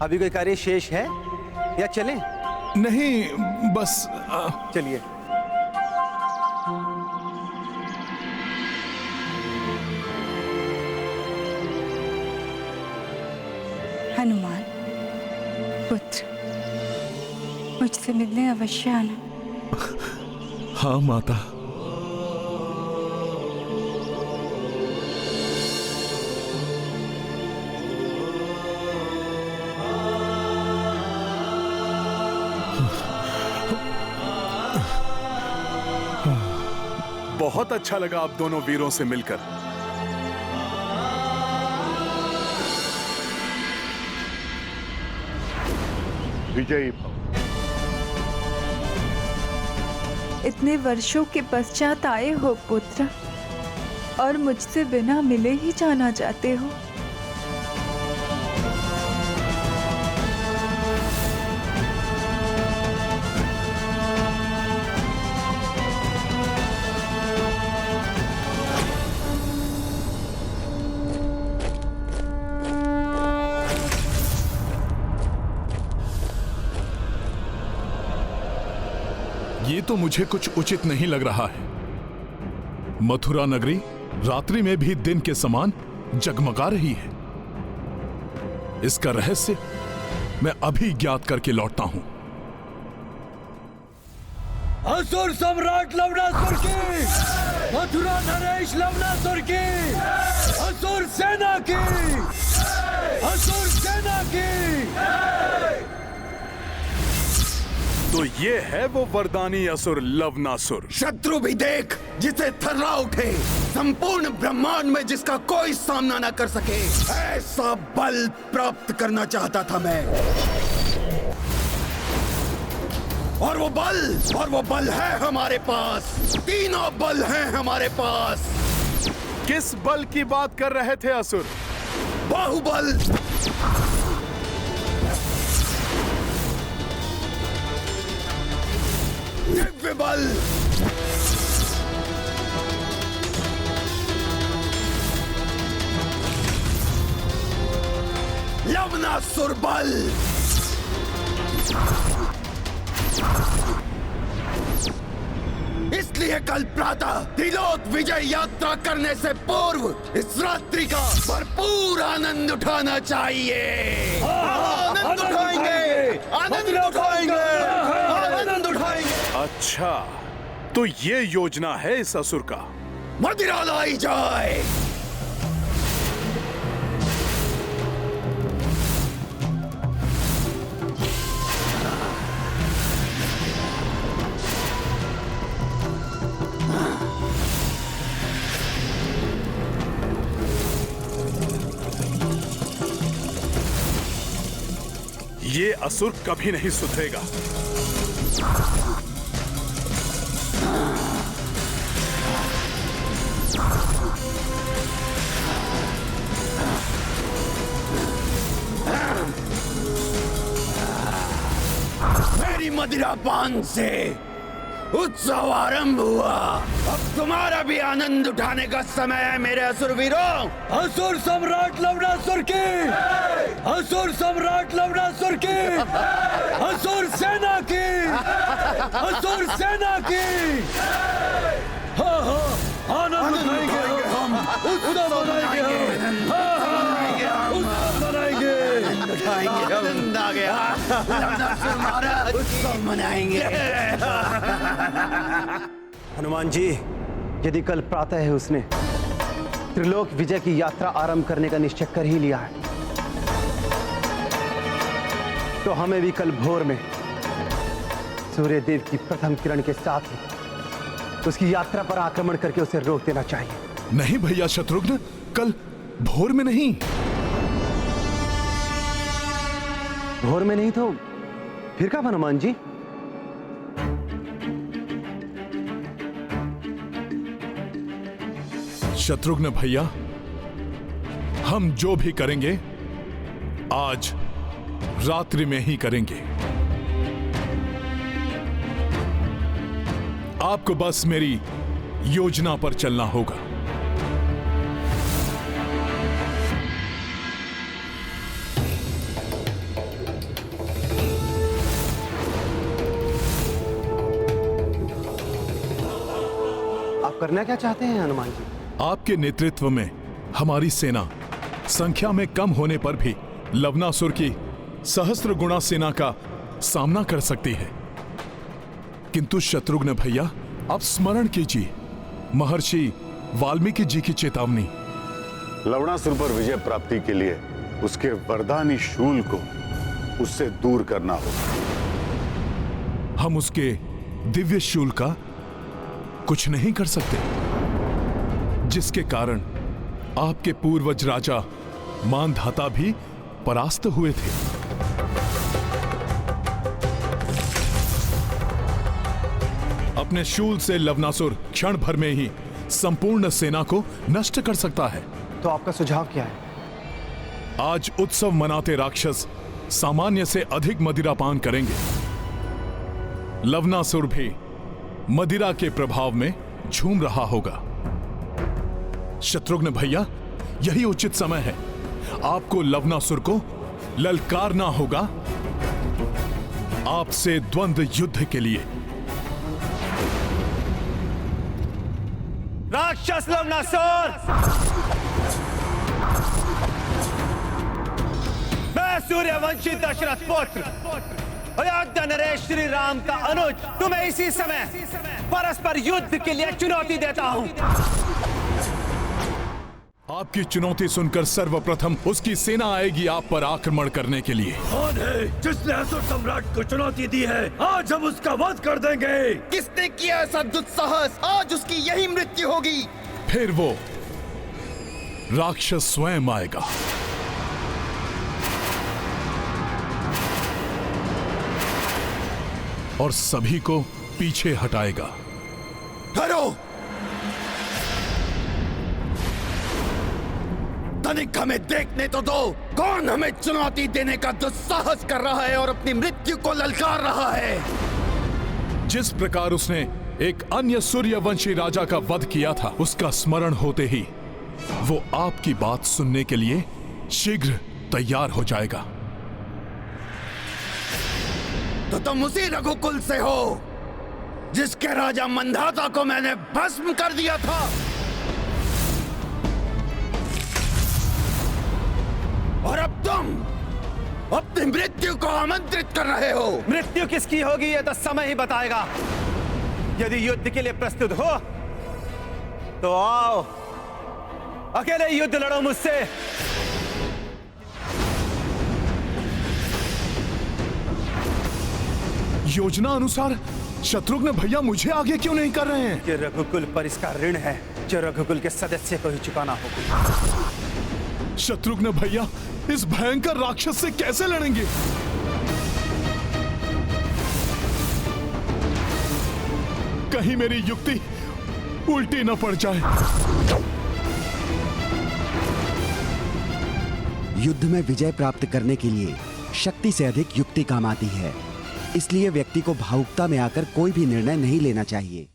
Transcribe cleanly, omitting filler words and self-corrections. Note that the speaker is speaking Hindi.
अभी कोई कार्य शेष है या चलें? नहीं, बस चलिए। हनुमान पुत्र, मुझसे मिलने अवश्य आना। हाँ माता। बहुत अच्छा लगा आप दोनों वीरों से मिलकर। विजयी भव। इतने वर्षों के पश्चात आए हो पुत्र, और मुझसे बिना मिले ही जाना चाहते हो। ये तो मुझे कुछ उचित नहीं लग रहा है। मथुरा नगरी रात्रि में भी दिन के समान जगमगा रही है। इसका रहस्य मैं अभी ज्ञात करके लौटता हूं। असुर सम्राट लवणासुर की, मथुरा नरेश लवणासुर की, असुर सेना की, असुर सेना की। तो ये है वो वरदानी असुर लवणासुर। शत्रु भी देख, जिसे थर्रा उठे, संपूर्ण ब्रह्मांड में जिसका कोई सामना न कर सके, ऐसा बल प्राप्त करना चाहता था मैं। और वो बल है हमारे पास। तीनों बल हैं हमारे पास। किस बल की बात कर रहे थे असुर? बाहुबल, दिव्य बल, लवणासुर बल। इसलिए कल प्रातः त्रिलोक विजय यात्रा करने से पूर्व इस रात्रि का भरपूर आनंद उठाना चाहिए। आनंद उठाएंगे, आनंद उठाएंगे, आनंद उठाएंगे। अच्छा, तो ये योजना है इस असुर का। मदिरा लाई जाए। ये असुर कभी नहीं सुधरेगा। मेरी मदिरा पान से उत्सव आरंभ हुआ। अब तुम्हारा भी आनंद उठाने का समय है मेरे असुरवीरों। असुर सम्राट लवणासुर की, असुर सम्राट लवणासुर की, असुर सेना की, असुर सेना की। हाँ हाँ, आनंद उठाएंगे हम, उत्सव मनाएंगे हम। हाँ हाँ, उत्सव मनाएंगे। आनंद आ गया। लवणासुर महाराज, उत्सव मनाएंगे। हनुमान जी, यदि कल प्रातः है उसने त्रिलोक विजय की यात्रा आरंभ करने का निश्चय कर ही लिया है, तो हमें भी कल भोर में सूर्य देव की प्रथम किरण के साथ ही उसकी यात्रा पर आक्रमण करके उसे रोक देना चाहिए। नहीं भैया शत्रुघ्न, कल भोर में नहीं। भोर में नहीं तो फिर कब हनुमान जी? शत्रुघ्न भैया, हम जो भी करेंगे आज रात्रि में ही करेंगे। आपको बस मेरी योजना पर चलना होगा। आप करना क्या चाहते हैं हनुमान जी? आपके नेतृत्व में हमारी सेना संख्या में कम होने पर भी लवनासुर की सहस्त्र गुणा सेना का सामना कर सकती है। किंतु शत्रुघ्न भैया, आप स्मरण कीजिए महर्षि वाल्मीकि जी की चेतावनी। लवणासुर पर विजय प्राप्ति के लिए उसके वरदानी शूल को उससे दूर करना होगा। हम उसके दिव्य शूल का कुछ नहीं कर सकते, जिसके कारण आपके पूर्वज राजा मानधाता भी परास्त हुए थे। अपने शूल से लवनासुर क्षण भर में ही संपूर्ण सेना को नष्ट कर सकता है। तो आपका सुझाव क्या है? आज उत्सव मनाते राक्षस सामान्य से अधिक मदिरापान करेंगे। लवनासुर भी मदिरा के प्रभाव में झूम रहा होगा। शत्रुघ्न भैया, यही उचित समय है। आपको लवनासुर को ललकारना होगा आपसे द्वंद्व युद्ध के लिए। राक्षस लवनासुर, मैं सूर्यवंशी दशरथ पुत्र अयोध्या नरेश श्री राम का अनुज तुम्हें इसी समय परस्पर युद्ध के लिए चुनौती देता हूं। आपकी चुनौती सुनकर सर्वप्रथम उसकी सेना आएगी आप पर आक्रमण करने के लिए। कौन है जिसने असुर सम्राट को चुनौती दी है? आज हम उसका वध कर देंगे। किसने किया ऐसा दुस्साहस? आज उसकी यही मृत्यु होगी। फिर वो राक्षस स्वयं आएगा। और सभी को पीछे हटाएगा। ठहरो, तनिक हमें देखने तो दो। कौन हमें चुनौती देने का दुस्साहस कर रहा है और अपनी मृत्यु को ललकार रहा है? जिस प्रकार उसने एक अन्य सूर्यवंशी राजा का वध किया था, उसका स्मरण होते ही वो आपकी बात सुनने के लिए शीघ्र तैयार हो जाएगा। तो तुम उसी रघुकुल से हो जिसके राजा मंधाता को मैंने भस्म कर दिया था। और अब तुम अपनी मृत्यु को आमंत्रित कर रहे हो। मृत्यु किसकी होगी ये तो समय ही बताएगा। यदि युद्ध के लिए प्रस्तुत हो तो आओ, अकेले युद्ध लड़ो मुझसे। योजना अनुसार शत्रुघ्न भैया मुझे आगे क्यों नहीं कर रहे हैं? ये रघुकुल पर इसका ऋण है जो रघुकुल के सदस्य को ही चुकाना होगा। शत्रुघ्न भैया इस भयंकर राक्षस से कैसे लड़ेंगे? कहीं मेरी युक्ति उल्टी न पड़ जाए। युद्ध में विजय प्राप्त करने के लिए शक्ति से अधिक युक्ति काम आती है। इसलिए व्यक्ति को भावुकता में आकर कोई भी निर्णय नहीं लेना चाहिए।